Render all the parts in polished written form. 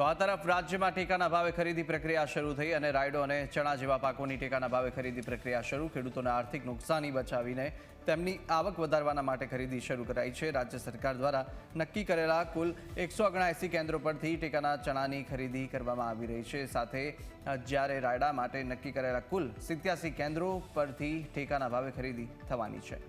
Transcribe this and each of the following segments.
તો આ તરફ રાજ્યમાં ટેકાના ભાવે ખરીદી પ્રક્રિયા શરૂ થઈ અને રાયડો અને ચણા જેવા પાકોની ટેકાના ભાવે ખરીદી પ્રક્રિયા શરૂ. ખેડૂતોને આર્થિક નુકસાની બચાવીને તેમની આવક વધારવાના માટે ખરીદી શરૂ કરાઈ છે. રાજ્ય સરકાર દ્વારા નક્કી કરેલા કુલ 179 કેન્દ્રો પરથી ટેકાના ચણાની ખરીદી કરવામાં આવી રહી છે. સાથે જ્યારે રાયડા માટે નક્કી કરેલા કુલ 87 કેન્દ્રો પરથી ટેકાના ભાવે ખરીદી થવાની છે.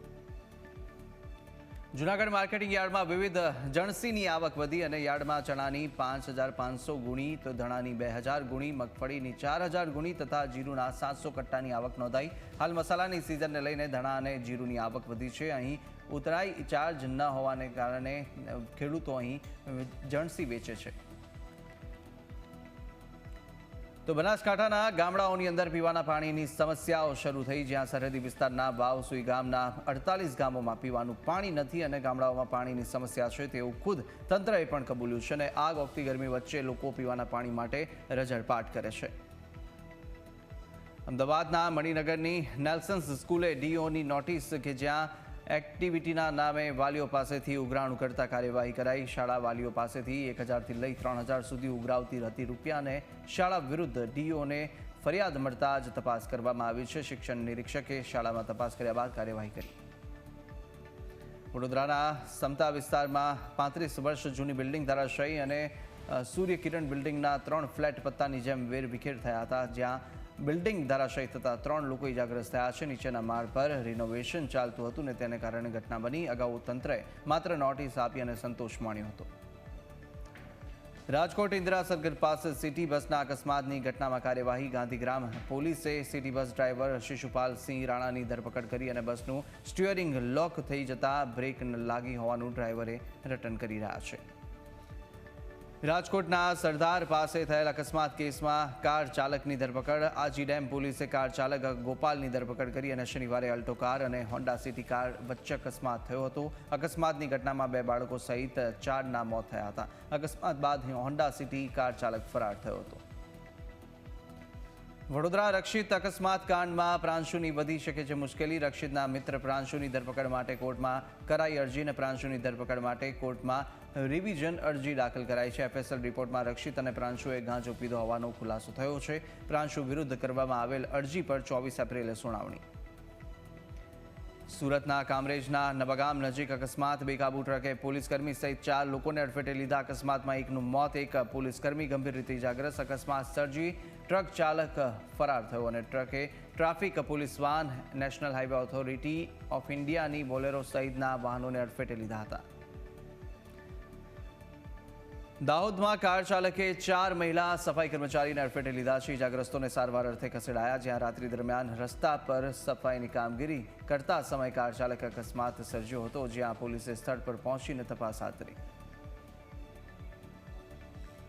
જૂનાગઢ માર્કેટિંગ યાર્ડમાં વિવિધ જણસીની આવક વધી અને યાર્ડમાં ચણાની 5500 ગુણી, તો ધણાની 2000 ગુણી, મગફળીની 4000 ગુણી તથા જીરુના 700 કટ્ટાની આવક નોંધાઈ. હાલ મસાલાની સિઝનને લઈને ધણા અને જીરુની આવક વધી છે. અહીં ઉતરાઈ ચાર્જ ન હોવાને કારણે ખેડૂતો અહીં જણસી વેચે છે. તો બનાસકાંઠાના ગામડાઓની અંદર પીવાના પાણીની સમસ્યાઓ શરૂ થઈ, જ્યાં સરહદી વિસ્તારના વાવસુઈ ગામના 48 ગામોમાં પીવાનું પાણી નથી અને ગામડાઓમાં પાણીની સમસ્યા છે તેવું ખુદ તંત્રએ પણ કબૂલ્યું છે અને આગ ઓગતી ગરમી વચ્ચે લોકો પીવાના પાણી માટે રઝળપાટ કરે છે. અમદાવાદના મણિનગરની નેલ્સન્સ સ્કૂલે ડીઓની નોટિસ કે જ્યાં એક્ટિવિટીના નામે વાલીઓ પાસેથી ઉઘરાણું કરતા કાર્યવાહી કરાઈ. શાળા વાલીઓ પાસેથી 1000 થી લઈ 3000 સુધી ઉઘરાવતી હતી રૂપિયા અને શાળા વિરુદ્ધ ડીઓને ફરિયાદ મળતા જ તપાસ કરવામાં આવી છે. શિક્ષણ નિરીક્ષકે શાળામાં તપાસ કર્યા બાદ કાર્યવાહી કરી. વડોદરાના સમતા વિસ્તારમાં 35 વર્ષ જૂની બિલ્ડિંગ ધરાશાયી અને સૂર્યકિરણ બિલ્ડિંગના 3 ફ્લેટ પત્તાની જેમ વેરવિખેર થયા હતા, જ્યાં બિલ્ડિંગ ધરાશાયી થતાં 3 લોકો ઇજાગ્રસ્ત થયા છે. નીચેના માળ પર રિનોવેશન ચાલતું હતું અને તેને કારણે ઘટના બની. અગાઉ તંત્રએ માત્ર નોટિસ આપી અને સંતોષ માણ્યો હતો. રાજકોટ ઇન્દિરા સર્કલ પાસે સિટી બસના અકસ્માતની ઘટનામાં કાર્યવાહી. ગાંધીગ્રામ પોલીસે સિટી બસ ડ્રાઈવર શિશુપાલસિંહ રાણાની ધરપકડ કરી અને બસનું સ્ટીયરિંગ લોક થઈ જતા બ્રેક લાગી હોવાનું ડ્રાઈવરે રટન કરી રહ્યા છે. રાજકોટના સરદાર પાસે થયેલ અકસ્માત કેસમાં કાર ચાલકની ધરપકડ. આજી ડેમ પોલીસે કાર ચાલક ગોપાલની ધરપકડ કરી અને શનિવારે અલ્ટો કાર અને હોન્ડા સિટી કાર વચ્ચે અકસ્માત થયો હતો. અકસ્માતની ઘટનામાં 2 બાળકો સહિત 4ના મોત થયા હતા. અકસ્માત બાદ હોન્ડા સિટી કાર ચાલક ફરાર થયો હતો. વડોદરા રક્ષિત અકસ્માત કાંડમાં પ્રાંશુની વધી શકે છે મુશ્કેલી. રક્ષિતના મિત્ર પ્રાંશુની ધરપકડ માટે કોર્ટમાં કરાઈ અરજી અને પ્રાંશુની ધરપકડ માટે કોર્ટમાં રિવિઝન અરજી દાખલ કરાઈ છે. એફએસએલ રિપોર્ટમાં રક્ષિત અને પ્રાંશુએ ગાંજો પીધો હોવાનો ખુલાસો થયો છે. પ્રાંશુ વિરુદ્ધ કરવામાં આવેલ અરજી પર 24 એપ્રિલે સુનાવણી. સુરતના કામરેજના નવાગામ નજીક અકસ્માત. બેકાબુ ટ્રકે પોલીસકર્મી સહિત 4 લોકોને અડફેટે લીધા. અકસ્માતમાં એકનું મોત, એક પોલીસકર્મી ગંભીર રીતે ઇજાગ્રસ્ત. અકસ્માત સર્જી ટ્રક ચાલક ફરાર થયો અને ટ્રકે traffic police van, national highway authority of ઇન્ડિયાની બોલેરો સહિતના વાહનોને અડફેટે લીધા હતા. દાહોદમાં કાર ચાલકે 4 મહિલા સફાઈ કર્મચારીને અડફેટે લીધા છે. ઇજાગ્રસ્તોને સારવાર અર્થે ખસેડાયા, જ્યાં રાત્રિ દરમિયાન રસ્તા પર સફાઈની કામગીરી કરતા સમયે કાર ચાલકે અકસ્માત સર્જ્યો હતો, જ્યાં પોલીસે સ્થળ પર પહોંચીને તપાસ હાથ ધરી.